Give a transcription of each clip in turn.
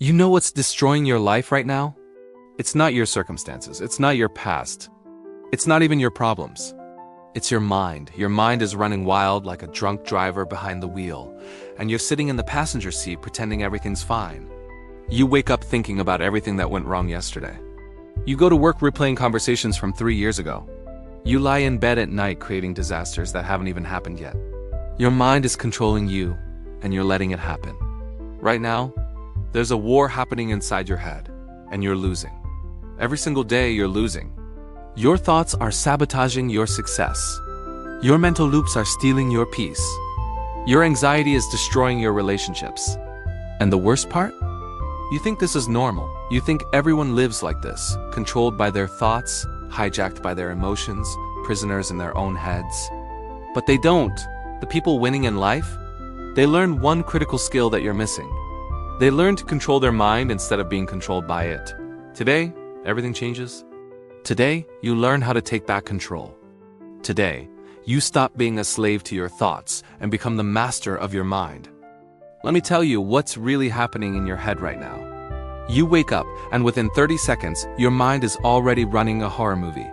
You know what's destroying your life right now? It's not your circumstances. It's not your past. It's not even your problems. It's your mind. Your mind is running wild like a drunk driver behind the wheel, and you're sitting in the passenger seat pretending everything's fine. You wake up thinking about everything that went wrong yesterday. You go to work replaying conversations from 3 years ago. You lie in bed at night creating disasters that haven't even happened yet. Your mind is controlling you, and you're letting it happen. Right now, there's a war happening inside your head, and you're losing. Every single day, you're losing. Your thoughts are sabotaging your success. Your mental loops are stealing your peace. Your anxiety is destroying your relationships. And the worst part? You think this is normal. You think everyone lives like this, controlled by their thoughts, hijacked by their emotions, prisoners in their own heads. But they don't. The people winning in life, they learn one critical skill that you're missing. They learn to control their mind instead of being controlled by it. Today, everything changes. Today, you learn how to take back control. Today, you stop being a slave to your thoughts and become the master of your mind. Let me tell you what's really happening in your head right now. You wake up, and within 30 seconds, your mind is already running a horror movie.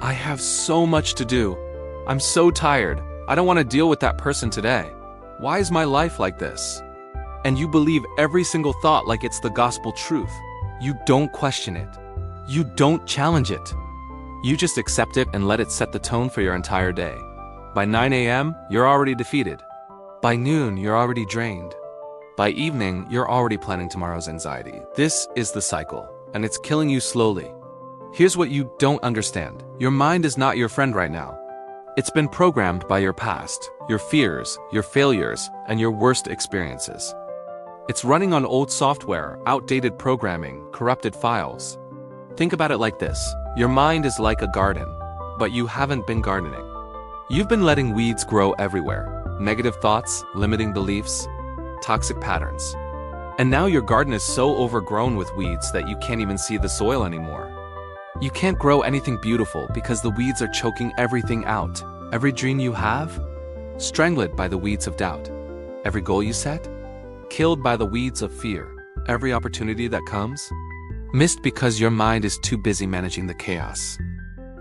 I have so much to do. I'm so tired. I don't want to deal with that person today. Why is my life like this? And you believe every single thought like it's the gospel truth. You don't question it. You don't challenge it. You just accept it and let it set the tone for your entire day. By 9 a.m., you're already defeated. By noon, you're already drained. By evening, you're already planning tomorrow's anxiety. This is the cycle, and it's killing you slowly. Here's what you don't understand. Your mind is not your friend right now. It's been programmed by your past, your fears, your failures, and your worst experiences. It's running on old software, outdated programming, corrupted files. Think about it like this. Your mind is like a garden, but you haven't been gardening. You've been letting weeds grow everywhere. Negative thoughts, limiting beliefs, toxic patterns. And now your garden is so overgrown with weeds that you can't even see the soil anymore. You can't grow anything beautiful because the weeds are choking everything out. Every dream you have, strangled by the weeds of doubt. Every goal you set, killed by the weeds of fear. Every opportunity that comes, missed because your mind is too busy managing the chaos.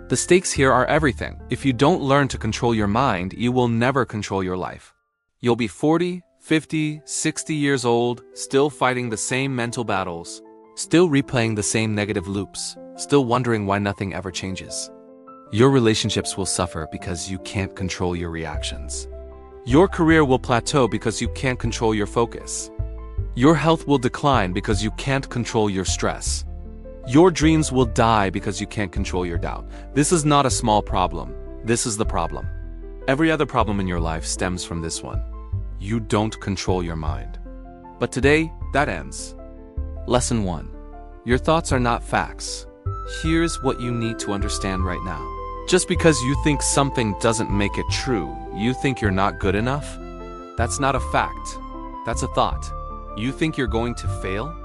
The stakes here are everything. If you don't learn to control your mind, you will never control your life. You'll be 40, 50, 60 years old, still fighting the same mental battles, still replaying the same negative loops, still wondering why nothing ever changes. Your relationships will suffer because you can't control your reactions. Your career will plateau because you can't control your focus. Your health will decline because you can't control your stress. Your dreams will die because you can't control your doubt. This is not a small problem. This is the problem. Every other problem in your life stems from this one. You don't control your mind. But today, that ends. Lesson 1. Your thoughts are not facts. Here's what you need to understand right now. Just because you think something doesn't make it true, you think you're not good enough? That's not a fact. That's a thought. You think you're going to fail?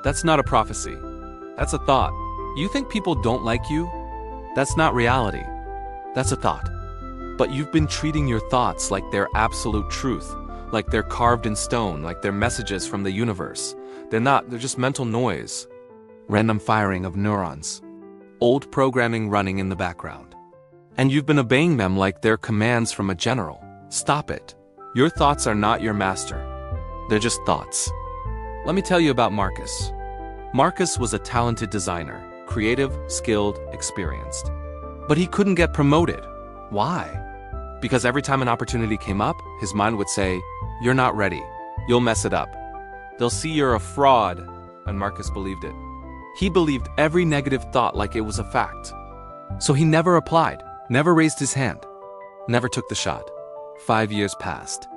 That's not a prophecy. That's a thought. You think people don't like you? That's not reality. That's a thought. But you've been treating your thoughts like they're absolute truth, like they're carved in stone, like they're messages from the universe. They're not, they're just mental noise. Random firing of neurons. Old programming running in the background. And you've been obeying them like they're commands from a general. Stop it. Your thoughts are not your master. They're just thoughts. Let me tell you about Marcus. Marcus was a talented designer, creative, skilled, experienced. But he couldn't get promoted. Why? Because every time an opportunity came up, his mind would say, "You're not ready. You'll mess it up. They'll see you're a fraud." And Marcus believed it. He believed every negative thought like it was a fact. So he never applied, never raised his hand, never took the shot. 5 years passed.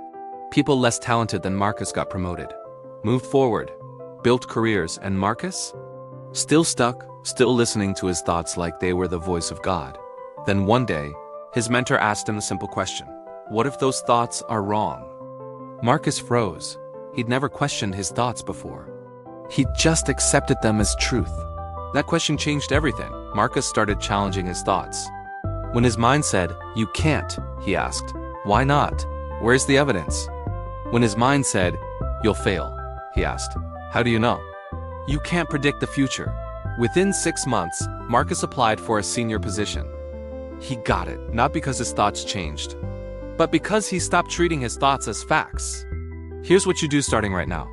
People less talented than Marcus got promoted, moved forward, built careers, and Marcus? Still stuck, still listening to his thoughts like they were the voice of God. Then one day, his mentor asked him a simple question. What if those thoughts are wrong? Marcus froze. He'd never questioned his thoughts before. He just accepted them as truth. That question changed everything. Marcus started challenging his thoughts. When his mind said, "You can't," he asked, "Why not? Where's the evidence?" When his mind said, "You'll fail," he asked, "How do you know?" You can't predict the future. Within 6 months, Marcus applied for a senior position. He got it, not because his thoughts changed, but because he stopped treating his thoughts as facts. Here's what you do starting right now.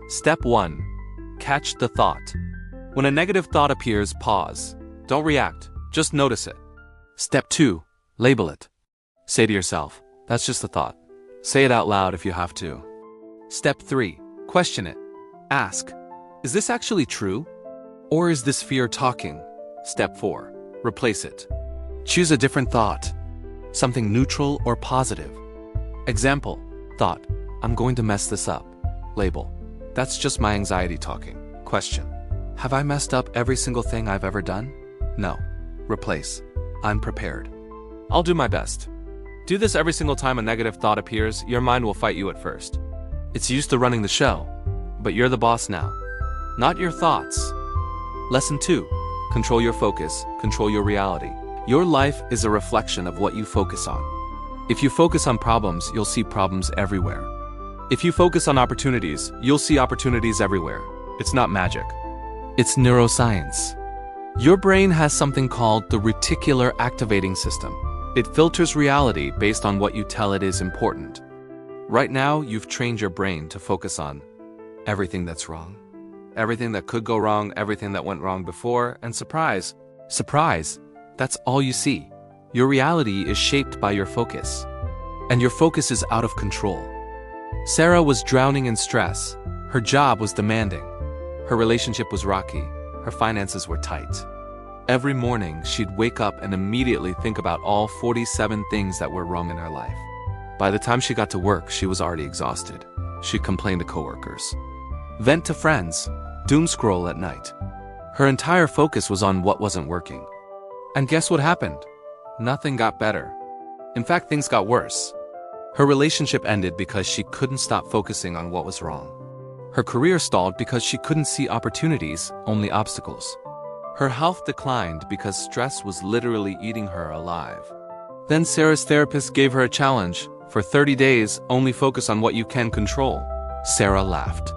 Step 1. Catch the thought. When a negative thought appears, pause. Don't react, just notice it. Step 2. Label it. Say to yourself, that's just a thought. Say it out loud if you have to. Step 3. Question it. Ask, is this actually true? Or is this fear talking? Step 4. Replace it. Choose a different thought. Something neutral or positive. Example, thought, I'm going to mess this up. Label, that's just my anxiety talking. Question, have I messed up every single thing I've ever done? No. Replace, I'm prepared. I'll do my best. Do this every single time a negative thought appears. Your mind will fight you at first. It's used to running the show, but you're the boss now, not your thoughts. Lesson 2. Control your focus, control your reality. Your life is a reflection of what you focus on. If you focus on problems, you'll see problems everywhere. If you focus on opportunities, you'll see opportunities everywhere. It's not magic. It's neuroscience. Your brain has something called the reticular activating system. It filters reality based on what you tell it is important. Right now, you've trained your brain to focus on everything that's wrong, everything that could go wrong, everything that went wrong before, and surprise, that's all you see. Your reality is shaped by your focus, and your focus is out of control. Sarah was drowning in stress. Her job was demanding. Her relationship was rocky. Her finances were tight. Every morning, she'd wake up and immediately think about all 47 things that were wrong in her life. By the time she got to work, she was already exhausted. She complained to coworkers, vent to friends, doom scroll at night. Her entire focus was on what wasn't working. And guess what happened? Nothing got better. In fact, things got worse. Her relationship ended because she couldn't stop focusing on what was wrong. Her career stalled because she couldn't see opportunities, only obstacles. Her health declined because stress was literally eating her alive. Then Sarah's therapist gave her a challenge. For 30 days, only focus on what you can control. Sarah laughed.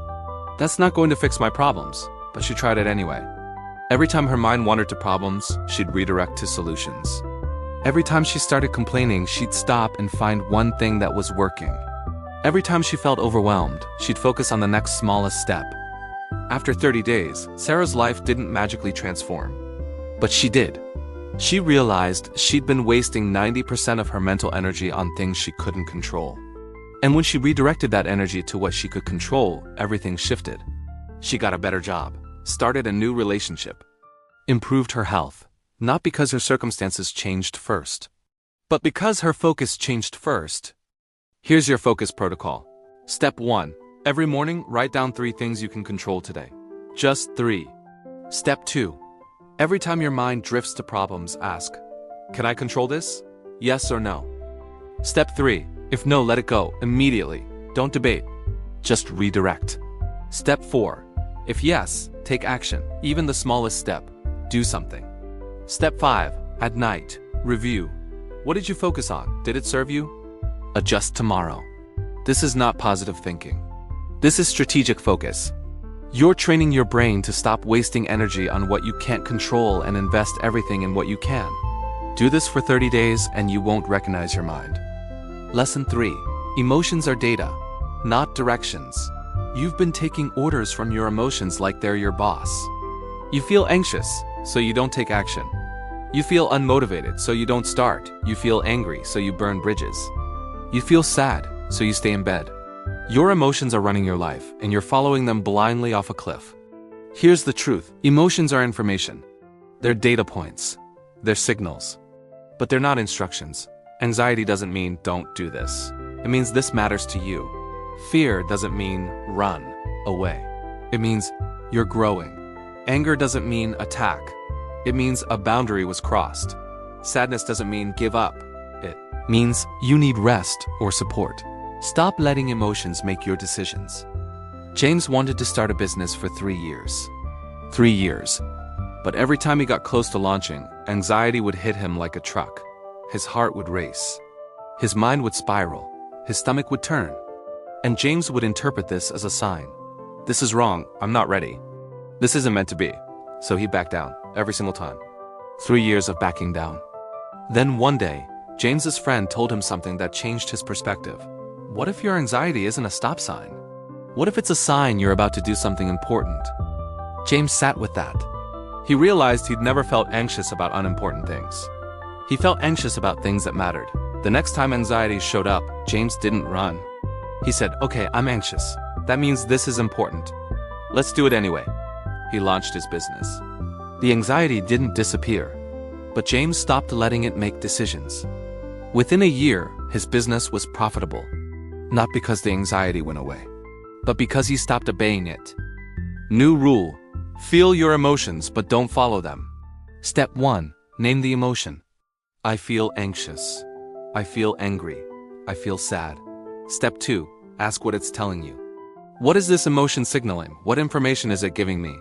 That's not going to fix my problems, but she tried it anyway. Every time her mind wandered to problems, she'd redirect to solutions. Every time she started complaining, she'd stop and find one thing that was working. Every time she felt overwhelmed, she'd focus on the next smallest step. After 30 days, Sarah's life didn't magically transform. But she did. She realized she'd been wasting 90% of her mental energy on things she couldn't control. And when she redirected that energy to what she could control, everything shifted. She got a better job, started a new relationship, improved her health, not because her circumstances changed first, but because her focus changed first. Here's your focus protocol. Step 1. Every morning, write down 3 things you can control today. Just 3. Step 2. Every time your mind drifts to problems, ask, can I control this? Yes or no? Step 3. If no, let it go, immediately. Don't debate. Just redirect. Step 4. If yes, take action, even the smallest step. Do something. Step 5. At night, review. What did you focus on? Did it serve you? Adjust tomorrow. This is not positive thinking. This is strategic focus. You're training your brain to stop wasting energy on what you can't control and invest everything in what you can. Do this for 30 days and you won't recognize your mind. Lesson 3. Emotions are data, not directions. You've been taking orders from your emotions like they're your boss. You feel anxious, so you don't take action. You feel unmotivated, so you don't start. You feel angry, so you burn bridges. You feel sad, so you stay in bed. Your emotions are running your life, and you're following them blindly off a cliff. Here's the truth. Emotions are information. They're data points. They're signals. But they're not instructions. Anxiety doesn't mean don't do this. It means this matters to you. Fear doesn't mean run away. It means you're growing. Anger doesn't mean attack. It means a boundary was crossed. Sadness doesn't mean give up. It means you need rest or support. Stop letting emotions make your decisions. James wanted to start a business for 3 years. 3 years. But every time he got close to launching, anxiety would hit him like a truck. His heart would race. His mind would spiral. His stomach would turn. And James would interpret this as a sign. This is wrong, I'm not ready. This isn't meant to be. So he backed down, every single time. 3 years of backing down. Then one day, James's friend told him something that changed his perspective. What if your anxiety isn't a stop sign? What if it's a sign you're about to do something important? James sat with that. He realized he'd never felt anxious about unimportant things. He felt anxious about things that mattered. The next time anxiety showed up, James didn't run. He said, "Okay, I'm anxious. That means this is important. Let's do it anyway." He launched his business. The anxiety didn't disappear, but James stopped letting it make decisions. Within a year, his business was profitable. Not because the anxiety went away, but because he stopped obeying it. New rule: feel your emotions, but don't follow them. Step 1. Name the emotion. I feel anxious. I feel angry. I feel sad. Step 2. Ask what it's telling you. What is this emotion signaling? What information is it giving me?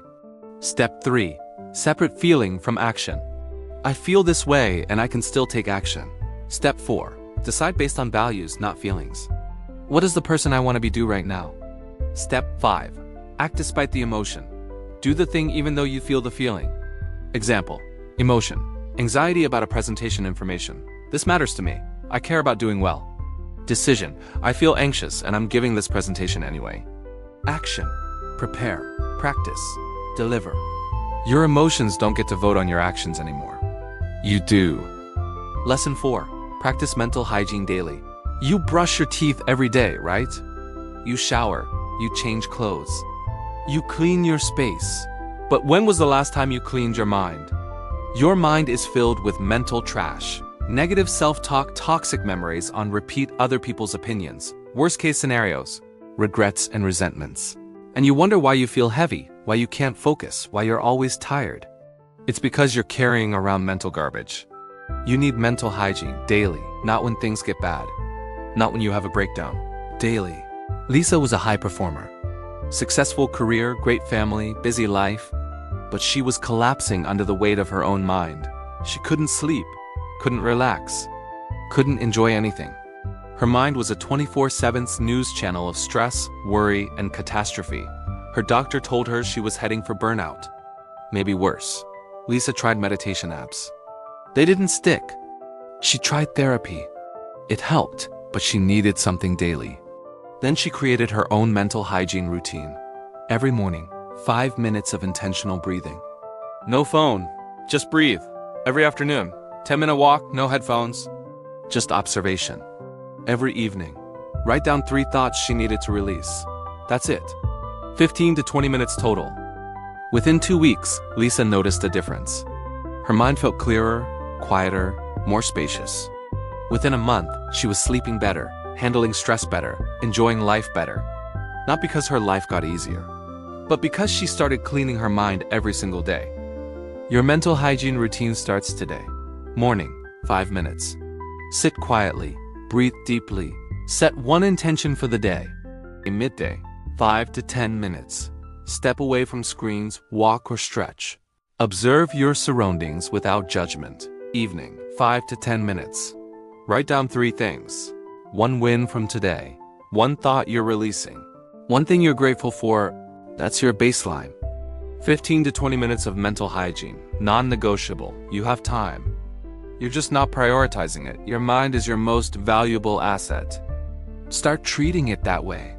Step 3. Separate feeling from action. I feel this way and I can still take action. Step 4. Decide based on values, not feelings. What is the person I want to be do right now? Step 5. Act despite the emotion. Do the thing even though you feel the feeling. Example. Emotion. Anxiety about a presentation information. This matters to me. I care about doing well. Decision. I feel anxious and I'm giving this presentation anyway. Action. Prepare. Practice. Deliver. Your emotions don't get to vote on your actions anymore. You do. Lesson 4. Practice mental hygiene daily. You brush your teeth every day, right? You shower. You change clothes. You clean your space. But when was the last time you cleaned your mind? Your mind is filled with mental trash. Negative self-talk, toxic memories on repeat, other people's opinions, worst-case scenarios, regrets and resentments. And you wonder why you feel heavy, why you can't focus, why you're always tired. It's because you're carrying around mental garbage. You need mental hygiene daily, not when things get bad, not when you have a breakdown. Daily. Lisa was a high performer. Successful career, great family, busy life, but she was collapsing under the weight of her own mind. She couldn't sleep, couldn't relax, couldn't enjoy anything. Her mind was a 24/7 news channel of stress, worry, and catastrophe. Her doctor told her she was heading for burnout. Maybe worse. Lisa tried meditation apps. They didn't stick. She tried therapy. It helped, but she needed something daily. Then she created her own mental hygiene routine. Every morning, 5 minutes of intentional breathing. No phone, just breathe. Every afternoon, 10-minute walk, no headphones, just observation. Every evening, write down 3 thoughts she needed to release. That's it. 15 to 20 minutes total. Within 2 weeks, Lisa noticed a difference. Her mind felt clearer, quieter, more spacious. Within a month, she was sleeping better, handling stress better, enjoying life better. Not because her life got easier, but because she started cleaning her mind every single day. Your mental hygiene routine starts today. Morning, 5 minutes. Sit quietly, breathe deeply, set one intention for the day. Midday, 5 to 10 minutes. Step away from screens, walk or stretch. Observe your surroundings without judgment. Evening, 5 to 10 minutes. Write down 3 things. 1 win from today. 1 thought you're releasing. 1 thing you're grateful for. That's your baseline. 15 to 20 minutes of mental hygiene. Non-negotiable. You have time. You're just not prioritizing it. Your mind is your most valuable asset. Start treating it that way.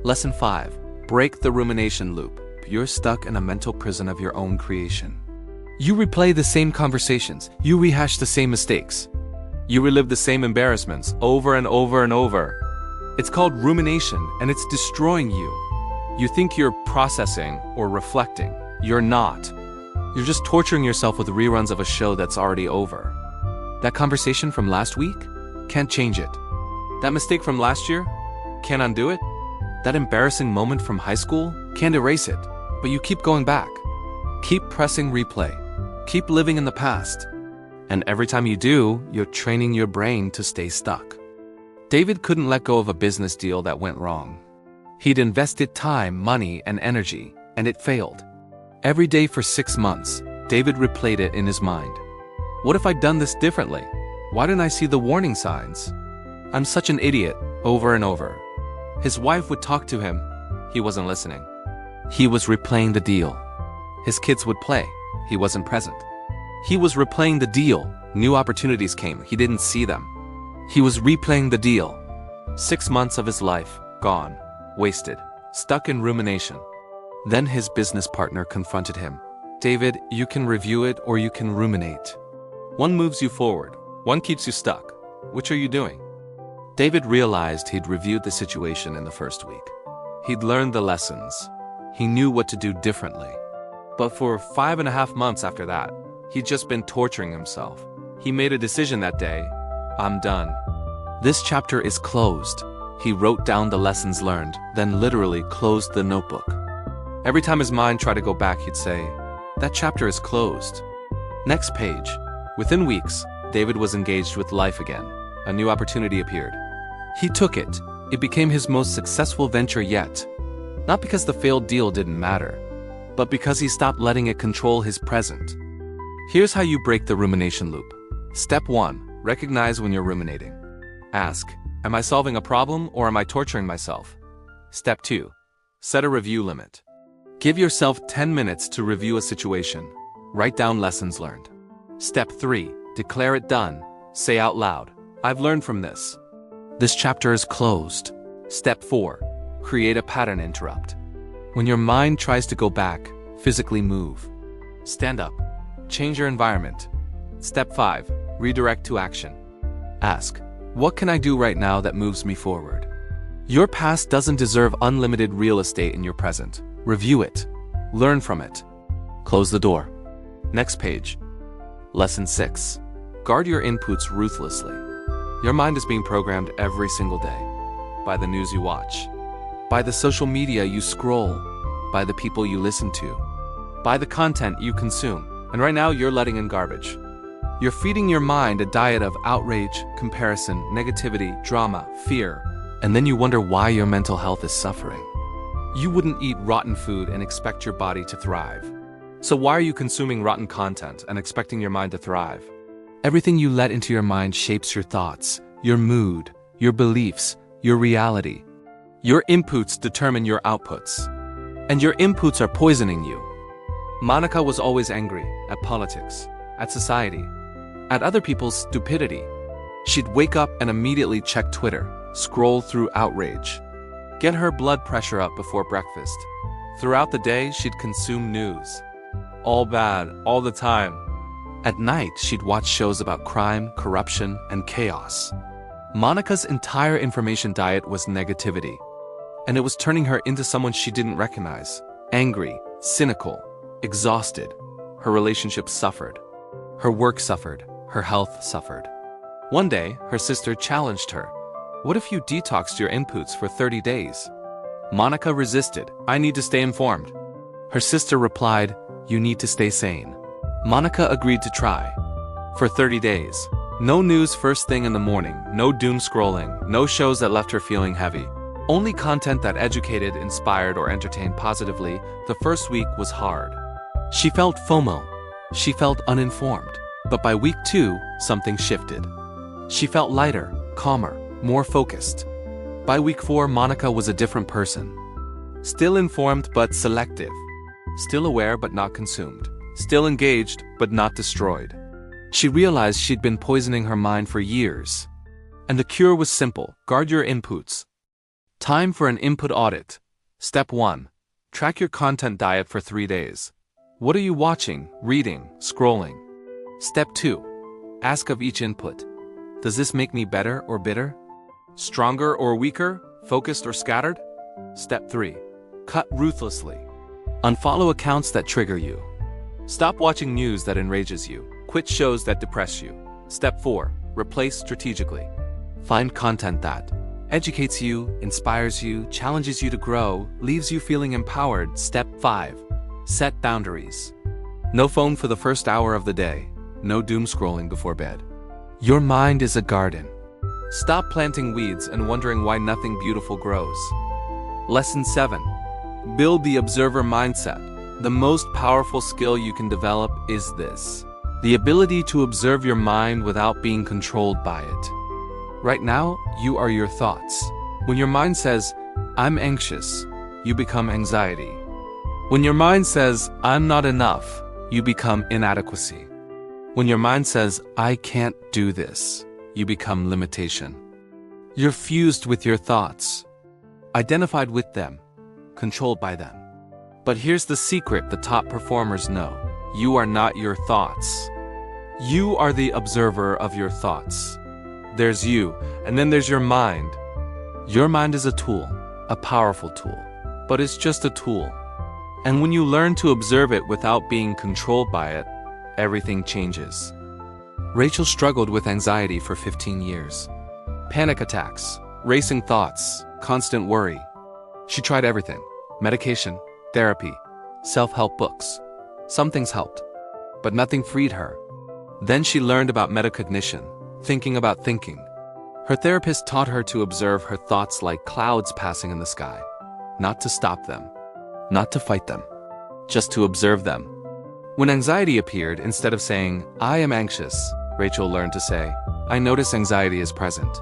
Lesson 5. Break the rumination loop. You're stuck in a mental prison of your own creation. You replay the same conversations. You rehash the same mistakes. You relive the same embarrassments over and over and over. It's called rumination, and it's destroying you. You think you're processing or reflecting. You're not. You're just torturing yourself with reruns of a show that's already over. That conversation from last week? Can't change it. That mistake from last year? Can't undo it. That embarrassing moment from high school? Can't erase it. But you keep going back. Keep pressing replay. Keep living in the past. And every time you do, you're training your brain to stay stuck. David couldn't let go of a business deal that went wrong. He'd invested time, money, and energy, and it failed. Every day for 6 months, David replayed it in his mind. What if I'd done this differently? Why didn't I see the warning signs? I'm such an idiot, over and over. His wife would talk to him. He wasn't listening. He was replaying the deal. His kids would play. He wasn't present. He was replaying the deal. New opportunities came. He didn't see them. He was replaying the deal. 6 months of his life, gone, wasted, stuck in rumination. Then his business partner confronted him. David, you can review it or you can ruminate. One moves you forward, one keeps you stuck. Which are you doing? David realized he'd reviewed the situation in the first week. He'd learned the lessons. He knew what to do differently. But for 5.5 months after that, he'd just been torturing himself. He made a decision that day. I'm done. This chapter is closed. He wrote down the lessons learned, then literally closed the notebook. Every time his mind tried to go back, he'd say, that chapter is closed. Next page. Within weeks, David was engaged with life again. A new opportunity appeared. He took it. It became his most successful venture yet. Not because the failed deal didn't matter, but because he stopped letting it control his present. Here's how you break the rumination loop. Step 1. Recognize when you're ruminating. Ask, am I solving a problem or am I torturing myself? Step 2. Set a review limit. Give yourself 10 minutes to review a situation. Write down lessons learned. Step 3. Declare it done. Say out loud, I've learned from this. This chapter is closed. Step 4. Create a pattern interrupt. When your mind tries to go back, physically move. Stand up. Change your environment. Step 5. Redirect to action. Ask, what can I do right now that moves me forward? Your past doesn't deserve unlimited real estate in your present. Review it. Learn from it. Close the door. Next page. Lesson 6. Guard your inputs ruthlessly. Your mind is being programmed every single day. By the news you watch. By the social media you scroll. By the people you listen to. By the content you consume. And right now you're letting in garbage. You're feeding your mind a diet of outrage, comparison, negativity, drama, fear. And then you wonder why your mental health is suffering. You wouldn't eat rotten food and expect your body to thrive. So why are you consuming rotten content and expecting your mind to thrive? Everything you let into your mind shapes your thoughts, your mood, your beliefs, your reality. Your inputs determine your outputs. And your inputs are poisoning you. Monica was always angry at politics, at society, at other people's stupidity. She'd wake up and immediately check Twitter, scroll through outrage, get her blood pressure up before breakfast. Throughout the day, she'd consume news. All bad, all the time. At night, she'd watch shows about crime, corruption, and chaos. Monica's entire information diet was negativity, and it was turning her into someone she didn't recognize. Angry, cynical, exhausted. Her relationships suffered. Her work suffered. Her health suffered. One day, her sister challenged her. What if you detoxed your inputs for 30 days? Monica resisted. I need to stay informed. Her sister replied, you need to stay sane. Monica agreed to try. For 30 days. No news first thing in the morning, no doom scrolling, no shows that left her feeling heavy. Only content that educated, inspired, or entertained positively. The first week was hard. She felt FOMO. She felt uninformed. But by week 2, something shifted. She felt lighter, calmer, more focused. By week 4, Monica was a different person. Still informed but selective. Still aware but not consumed. Still engaged but not destroyed. She realized she'd been poisoning her mind for years. And the cure was simple. Guard your inputs. Time for an input audit. Step 1. Track your content diet for 3 days. What are you watching, reading, scrolling? Step 2. Ask of each input. Does this make me better or bitter? Stronger or weaker? Focused or scattered? Step 3. Cut ruthlessly. Unfollow accounts that trigger you. Stop watching news that enrages you. Quit shows that depress you. Step 4. Replace strategically. Find content that educates you, inspires you, challenges you to grow, leaves you feeling empowered. Step 5. Set boundaries. No phone for the first hour of the day. No doom scrolling before bed. Your mind is a garden. Stop planting weeds and wondering why nothing beautiful grows. Lesson 7. Build the observer mindset. The most powerful skill you can develop is this: the ability to observe your mind without being controlled by it. Right now, you are your thoughts. When your mind says, I'm anxious, you become anxiety. When your mind says, I'm not enough, you become inadequacy. When your mind says, I can't do this, you become limitation. You're fused with your thoughts, identified with them, controlled by them. But here's the secret the top performers know. You are not your thoughts. You are the observer of your thoughts. There's you, and then there's your mind. Your mind is a tool, a powerful tool, but it's just a tool. And when you learn to observe it without being controlled by it, everything changes. Rachel struggled with anxiety for 15 years. Panic attacks, racing thoughts, constant worry. She tried everything: medication, therapy, self-help books. Some things helped, but nothing freed her. Then she learned about metacognition, thinking about thinking. Her therapist taught her to observe her thoughts like clouds passing in the sky, not to stop them, not to fight them, just to observe them. When anxiety appeared, instead of saying, I am anxious, Rachel learned to say, I notice anxiety is present.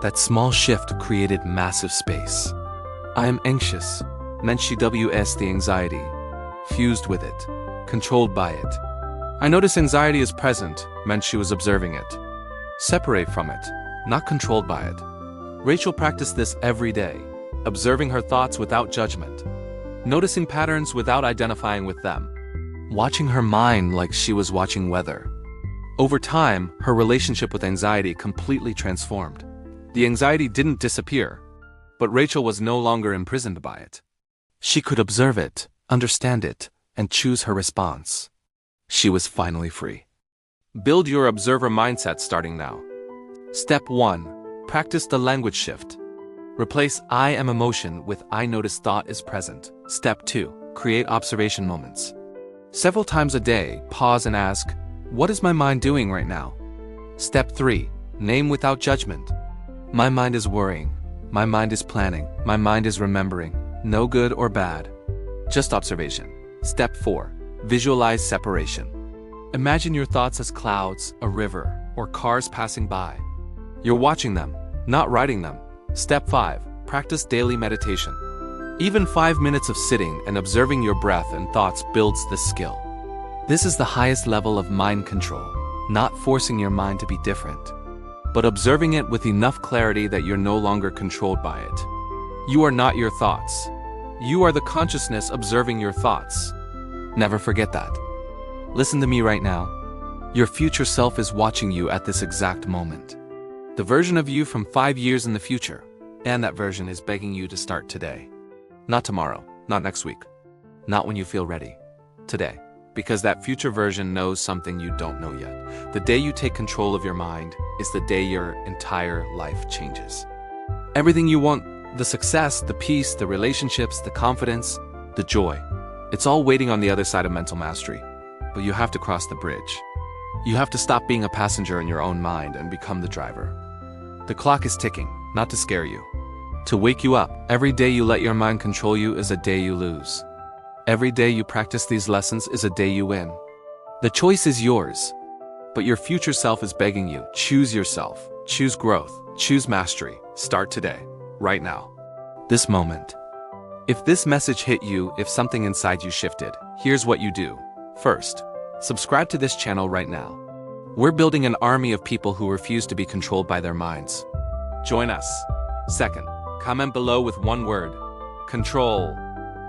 That small shift created massive space. I am anxious meant she was the anxiety, fused with it, controlled by it. I notice anxiety is present meant she was observing it, separate from it, not controlled by it. Rachel practiced this every day, observing her thoughts without judgment, noticing patterns without identifying with them, watching her mind like she was watching weather. Over time, her relationship with anxiety completely transformed. The anxiety didn't disappear, but Rachel was no longer imprisoned by it. She could observe it, understand it, and choose her response. She was finally free. Build your observer mindset starting now. Step 1. Practice the language shift. Replace I am emotion with I notice thought is present. Step 2. Create observation moments. Several times a day, pause and ask, what is my mind doing right now? Step 3. Name without judgment. My mind is worrying. My mind is planning. My mind is remembering. No good or bad. Just observation. Step 4. Visualize separation. Imagine your thoughts as clouds, a river, or cars passing by. You're watching them, not writing them. Step 5. Practice daily meditation. Even 5 minutes of sitting and observing your breath and thoughts builds this skill. This is the highest level of mind control, not forcing your mind to be different, but observing it with enough clarity that you're no longer controlled by it. You are not your thoughts. You are the consciousness observing your thoughts. Never forget that. Listen to me right now. Your future self is watching you at this exact moment. The version of you from 5 years in the future, and that version is begging you to start today. Not tomorrow, not next week, not when you feel ready. Today. Because that future version knows something you don't know yet. The day you take control of your mind is the day your entire life changes. Everything you want, the success, the peace, the relationships, the confidence, the joy, it's all waiting on the other side of mental mastery. But you have to cross the bridge. You have to stop being a passenger in your own mind and become the driver. The clock is ticking, not to scare you, to wake you up. Every day you let your mind control you is a day you lose. Every day you practice these lessons is a day you win. The choice is yours, but your future self is begging you. Choose yourself, choose growth, choose mastery. Start today, right now, this moment. If this message hit you, if something inside you shifted, here's what you do. First, subscribe to this channel right now. We're building an army of people who refuse to be controlled by their minds. Join us. Second, comment below with one word: control.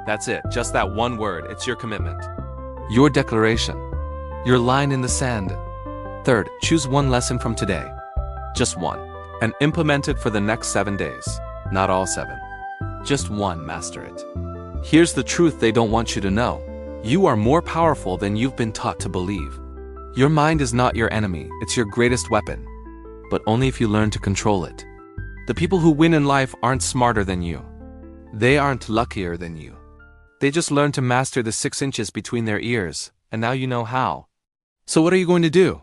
That's it, just that one word. It's your commitment, your declaration, your line in the sand. Third, choose one lesson from today, just one, and implement it for the next 7 days. Not all 7, just one. Master it. Here's the truth they don't want you to know. You are more powerful than you've been taught to believe. Your mind is not your enemy, it's your greatest weapon, but only if you learn to control it. The people who win in life aren't smarter than you. They aren't luckier than you. They just learned to master the 6 inches between their ears, and now you know how. So what are you going to do?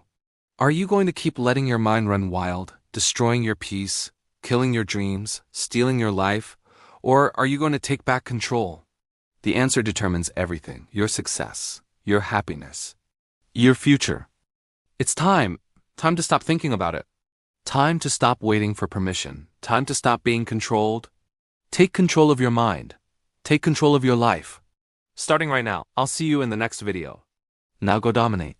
Are you going to keep letting your mind run wild, destroying your peace, killing your dreams, stealing your life, or are you going to take back control? The answer determines everything: your success, your happiness, your future. It's time to stop thinking about it. Time to stop waiting for permission. Time to stop being controlled. Take control of your mind. Take control of your life. Starting right now, I'll see you in the next video. Now go dominate.